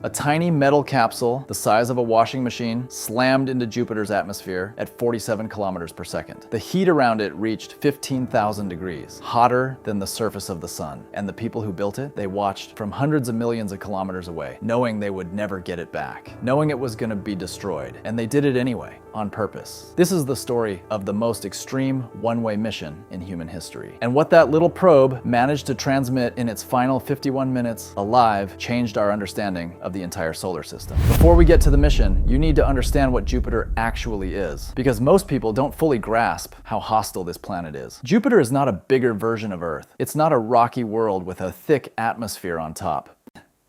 A tiny metal capsule the size of a washing machine slammed into Jupiter's atmosphere at 47 kilometers per second. The heat around it reached 15,000 degrees, hotter than the surface of the sun. And the people who built it, they watched from hundreds of millions of kilometers away, knowing they would never get it back, knowing it was going to be destroyed. And they did it anyway, on purpose. This is the story of the most extreme one-way mission in human history. And what that little probe managed to transmit in its final 51 minutes alive changed our understanding of the entire solar system. Before we get to the mission, you need to understand what Jupiter actually is, because most people don't fully grasp how hostile this planet is. Jupiter is not a bigger version of Earth. It's not a rocky world with a thick atmosphere on top.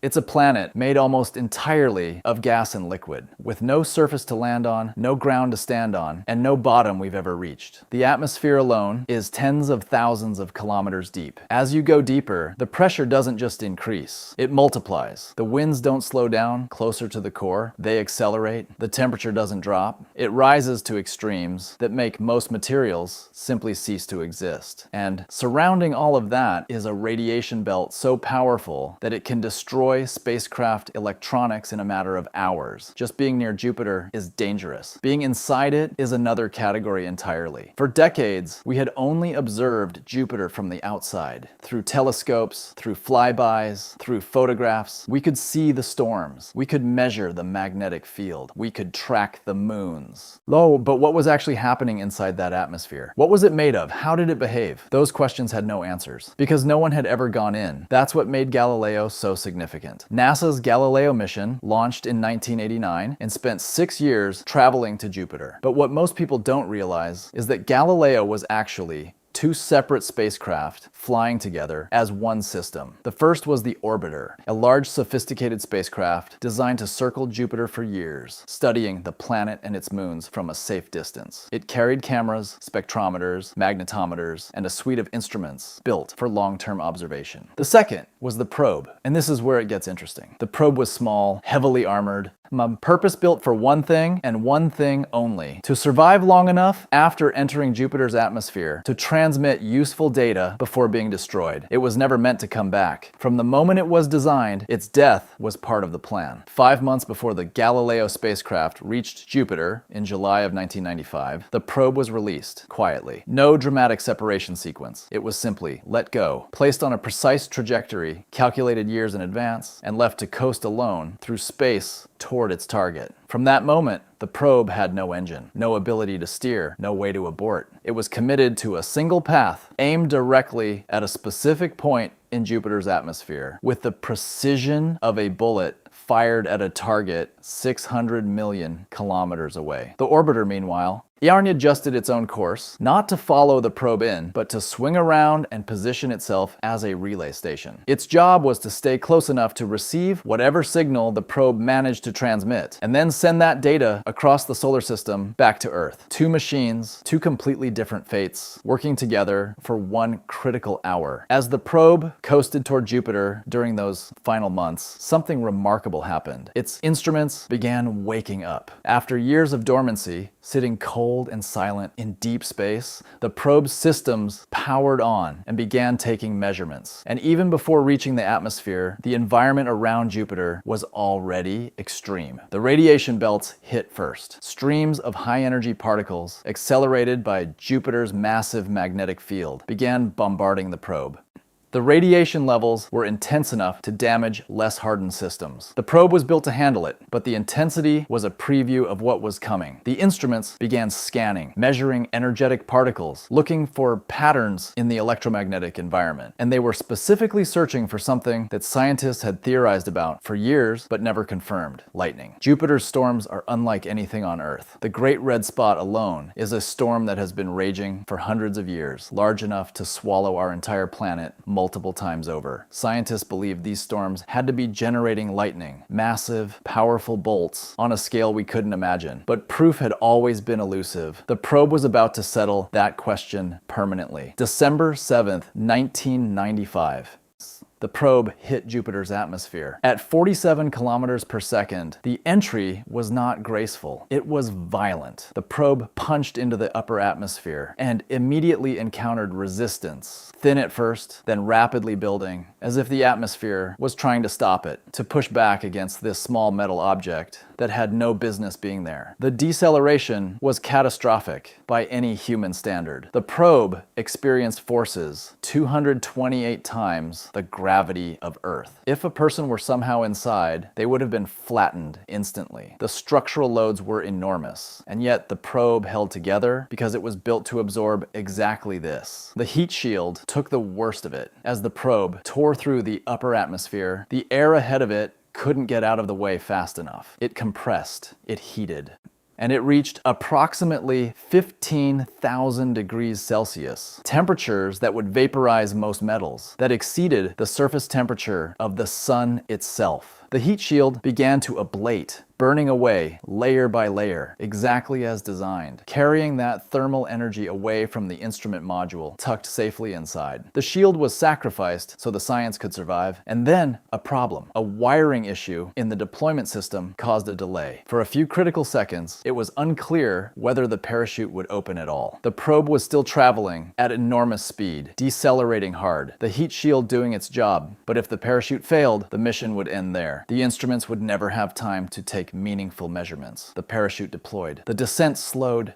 It's a planet made almost entirely of gas and liquid, with no surface to land on, no ground to stand on, and no bottom we've ever reached. The atmosphere alone is tens of thousands of kilometers deep. As you go deeper, the pressure doesn't just increase, it multiplies. The winds don't slow down closer to the core, they accelerate. The temperature doesn't drop. It rises to extremes that make most materials simply cease to exist. And surrounding all of that is a radiation belt so powerful that it can destroy spacecraft electronics in a matter of hours. Just being near Jupiter is dangerous. Being inside it is another category entirely. For decades, we had only observed Jupiter from the outside. Through telescopes, through flybys, through photographs, we could see the storms. We could measure the magnetic field. We could track the moons. But what was actually happening inside that atmosphere? What was it made of? How did it behave? Those questions had no answers, because no one had ever gone in. That's what made Galileo so significant. NASA's Galileo mission launched in 1989 and spent 6 years traveling to Jupiter. But what most people don't realize is that Galileo was actually two separate spacecraft flying together as one system. The first was the Orbiter, a large sophisticated spacecraft designed to circle Jupiter for years, studying the planet and its moons from a safe distance. It carried cameras, spectrometers, magnetometers, and a suite of instruments built for long-term observation. The second was the probe, and this is where it gets interesting. The probe was small, heavily armored, purpose-built for one thing and one thing only: to survive long enough after entering Jupiter's atmosphere to transmit useful data before being destroyed. It was never meant to come back. From the moment it was designed, its death was part of the plan. 5 months before the Galileo spacecraft reached Jupiter in July of 1995, the probe was released quietly. No dramatic separation sequence. It was simply let go, placed on a precise trajectory calculated years in advance, and left to coast alone through space toward its target. From that moment, the probe had no engine, no ability to steer, no way to abort. It was committed to a single path, aimed directly at a specific point in Jupiter's atmosphere, with the precision of a bullet fired at a target 600 million kilometers away. The orbiter, meanwhile, adjusted its own course, not to follow the probe in, but to swing around and position itself as a relay station. Its job was to stay close enough to receive whatever signal the probe managed to transmit, and then send that data across the solar system back to Earth. Two machines, two completely different fates, working together for one critical hour. As the probe coasted toward Jupiter during those final months, something remarkable happened. Its instruments began waking up. After years of dormancy, sitting cold and silent in deep space, the probe's systems powered on and began taking measurements. And even before reaching the atmosphere, the environment around Jupiter was already extreme. The radiation belts hit first. Streams of high-energy particles, accelerated by Jupiter's massive magnetic field, began bombarding the probe. The radiation levels were intense enough to damage less hardened systems. The probe was built to handle it, but the intensity was a preview of what was coming. The instruments began scanning, measuring energetic particles, looking for patterns in the electromagnetic environment. And they were specifically searching for something that scientists had theorized about for years but never confirmed: lightning. Jupiter's storms are unlike anything on Earth. The Great Red Spot alone is a storm that has been raging for hundreds of years, large enough to swallow our entire planet multiple times over. Scientists believe these storms had to be generating lightning, massive, powerful bolts on a scale we couldn't imagine. But proof had always been elusive. The probe was about to settle that question permanently. December 7th, 1995. the probe hit Jupiter's atmosphere. At 47 kilometers per second, the entry was not graceful. It was violent. The probe punched into the upper atmosphere and immediately encountered resistance, thin at first, then rapidly building, as if the atmosphere was trying to stop it, to push back against this small metal object that had no business being there. The deceleration was catastrophic by any human standard. The probe experienced forces 228 times the gravity of Earth. If a person were somehow inside, they would have been flattened instantly. The structural loads were enormous, and yet the probe held together because it was built to absorb exactly this. The heat shield took the worst of it. As the probe tore through the upper atmosphere, the air ahead of it couldn't get out of the way fast enough. It compressed, it heated, and it reached approximately 15,000 degrees Celsius, temperatures that would vaporize most metals, that exceeded the surface temperature of the sun itself. The heat shield began to ablate, burning away layer by layer, exactly as designed, carrying that thermal energy away from the instrument module tucked safely inside. The shield was sacrificed so the science could survive, and then a problem. A wiring issue in the deployment system caused a delay. For a few critical seconds, it was unclear whether the parachute would open at all. The probe was still traveling at enormous speed, decelerating hard, the heat shield doing its job, but if the parachute failed, the mission would end there. The instruments would never have time to take meaningful measurements. The parachute deployed. The descent slowed.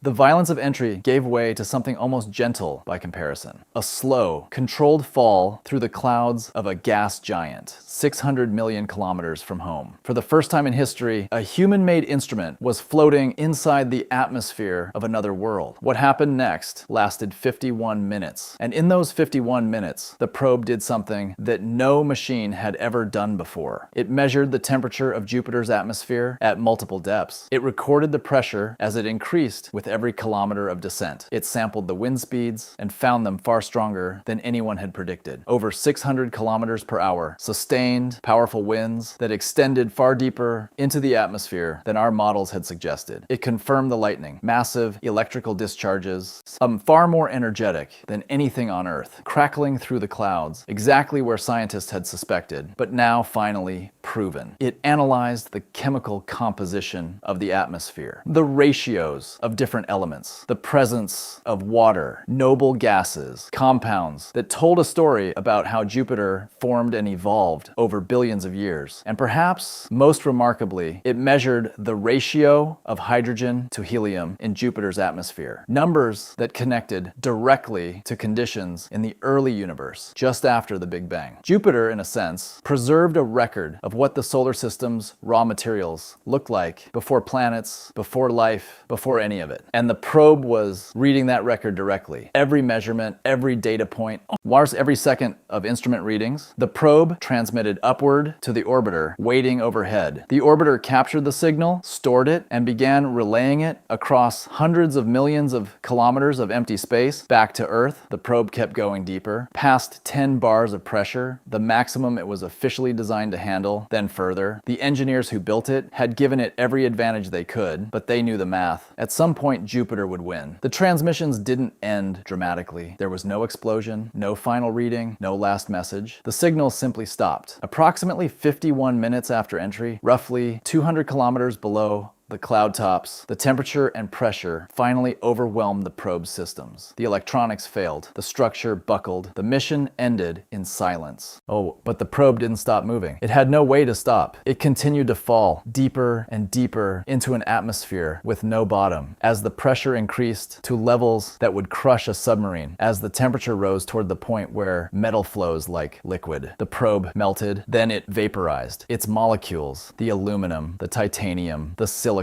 The violence of entry gave way to something almost gentle by comparison. A slow, controlled fall through the clouds of a gas giant, 600 million kilometers from home. For the first time in history, a human-made instrument was floating inside the atmosphere of another world. What happened next lasted 51 minutes. And in those 51 minutes, the probe did something that no machine had ever done before. It measured the temperature of Jupiter's atmosphere at multiple depths. It recorded the pressure as it increased with every kilometer of descent. It sampled the wind speeds and found them far stronger than anyone had predicted. Over 600 kilometers per hour, sustained, powerful winds that extended far deeper into the atmosphere than our models had suggested. It confirmed the lightning, massive electrical discharges, far more energetic than anything on Earth, crackling through the clouds, exactly where scientists had suspected, but now finally proven. It analyzed the chemical composition of the atmosphere, the ratios of different elements, the presence of water, noble gases, compounds that told a story about how Jupiter formed and evolved over billions of years. And perhaps most remarkably, it measured the ratio of hydrogen to helium in Jupiter's atmosphere, numbers that connected directly to conditions in the early universe, just after the Big Bang. Jupiter, in a sense, preserved a record of what the solar system's raw materials looked like before planets, before life, before any of it. And the probe was reading that record directly. Every measurement, every data point, every second of instrument readings, the probe transmitted upward to the orbiter waiting overhead. The orbiter captured the signal, stored it, and began relaying it across hundreds of millions of kilometers of empty space back to Earth. The probe kept going deeper, past 10 bars of pressure, the maximum it was officially designed to handle, then further. The engineers who built it had given it every advantage they could, but they knew the math. At some point, Jupiter would win. The transmissions didn't end dramatically. There was no explosion, no final reading, no last message. The signal simply stopped. Approximately 51 minutes after entry, roughly 200 kilometers below the cloud tops, the temperature and pressure finally overwhelmed the probe's systems. The electronics failed. The structure buckled. The mission ended in silence. Oh, but the probe didn't stop moving. It had no way to stop. It continued to fall deeper and deeper into an atmosphere with no bottom. As the pressure increased to levels that would crush a submarine, as the temperature rose toward the point where metal flows like liquid, the probe melted, then it vaporized. Its molecules, the aluminum, the titanium, the silicon,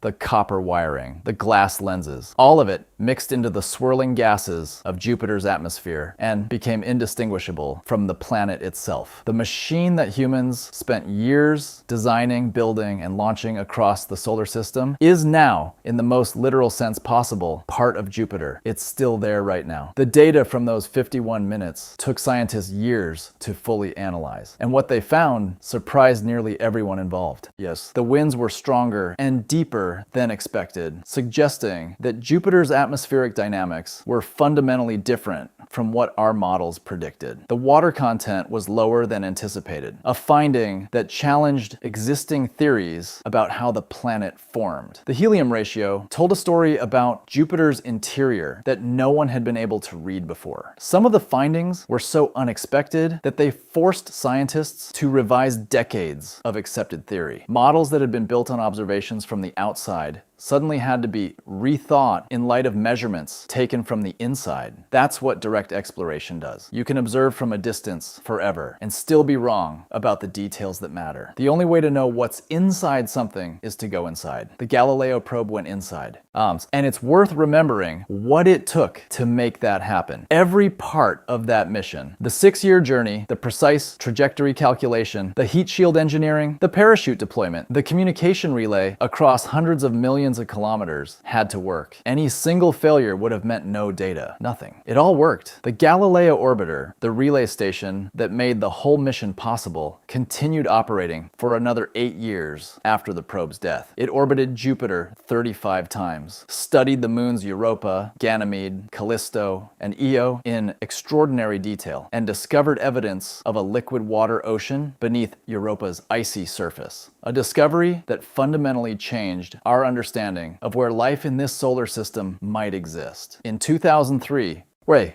the copper wiring, the glass lenses, all of it mixed into the swirling gases of Jupiter's atmosphere and became indistinguishable from the planet itself. The machine that humans spent years designing, building, and launching across the solar system is now, in the most literal sense possible, part of Jupiter. It's still there right now. The data from those 51 minutes took scientists years to fully analyze, and what they found surprised nearly everyone involved. Yes, the winds were stronger and deeper than expected, suggesting that Jupiter's atmospheric dynamics were fundamentally different from what our models predicted. The water content was lower than anticipated, a finding that challenged existing theories about how the planet formed. The helium ratio told a story about Jupiter's interior that no one had been able to read before. Some of the findings were so unexpected that they forced scientists to revise decades of accepted theory. Models that had been built on observations from the outside suddenly had to be rethought in light of measurements taken from the inside. That's what direct exploration does. You can observe from a distance forever and still be wrong about the details that matter. The only way to know what's inside something is to go inside. The Galileo probe went inside. And it's worth remembering what it took to make that happen. Every part of that mission, the 6-year journey, the precise trajectory calculation, the heat shield engineering, the parachute deployment, the communication relay across hundreds of millions of kilometers had to work. Any single failure would have meant no data, nothing. It all worked. The Galileo orbiter, the relay station that made the whole mission possible, continued operating for another 8 years after the probe's death. It orbited Jupiter 35 times, studied the moons Europa, Ganymede, Callisto, and Io in extraordinary detail, and discovered evidence of a liquid water ocean beneath Europa's icy surface. A discovery that fundamentally changed our understanding of where life in this solar system might exist. In 2003,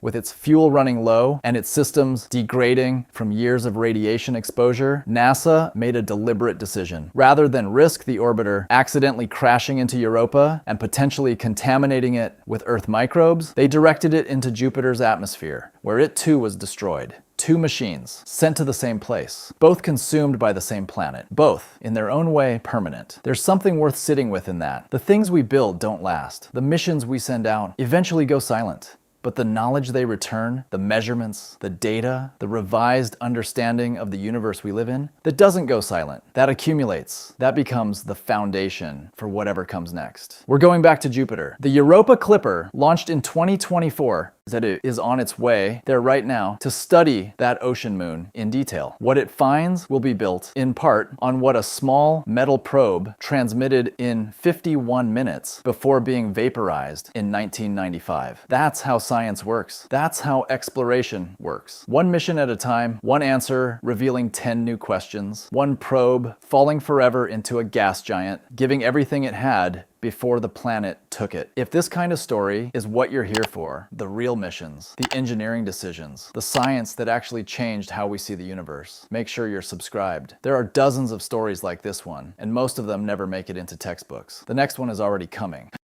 with its fuel running low and its systems degrading from years of radiation exposure, NASA made a deliberate decision. Rather than risk the orbiter accidentally crashing into Europa and potentially contaminating it with Earth microbes, they directed it into Jupiter's atmosphere, where it too was destroyed. 2 machines sent to the same place, both consumed by the same planet, both, in their own way, permanent. There's something worth sitting with in that. The things we build don't last. The missions we send out eventually go silent. But the knowledge they return, the measurements, the data, the revised understanding of the universe we live in, that doesn't go silent. That accumulates. That becomes the foundation for whatever comes next. We're going back to Jupiter. The Europa Clipper, launched in 2024, that it is on its way there right now to study that ocean moon in detail. What it finds will be built in part on what a small metal probe transmitted in 51 minutes before being vaporized in 1995. That's how science works. That's how exploration works. One mission at a time, one answer revealing 10 new questions, one probe falling forever into a gas giant, giving everything it had before the planet took it. If this kind of story is what you're here for, the real missions, the engineering decisions, the science that actually changed how we see the universe, make sure you're subscribed. There are dozens of stories like this one, and most of them never make it into textbooks. The next one is already coming.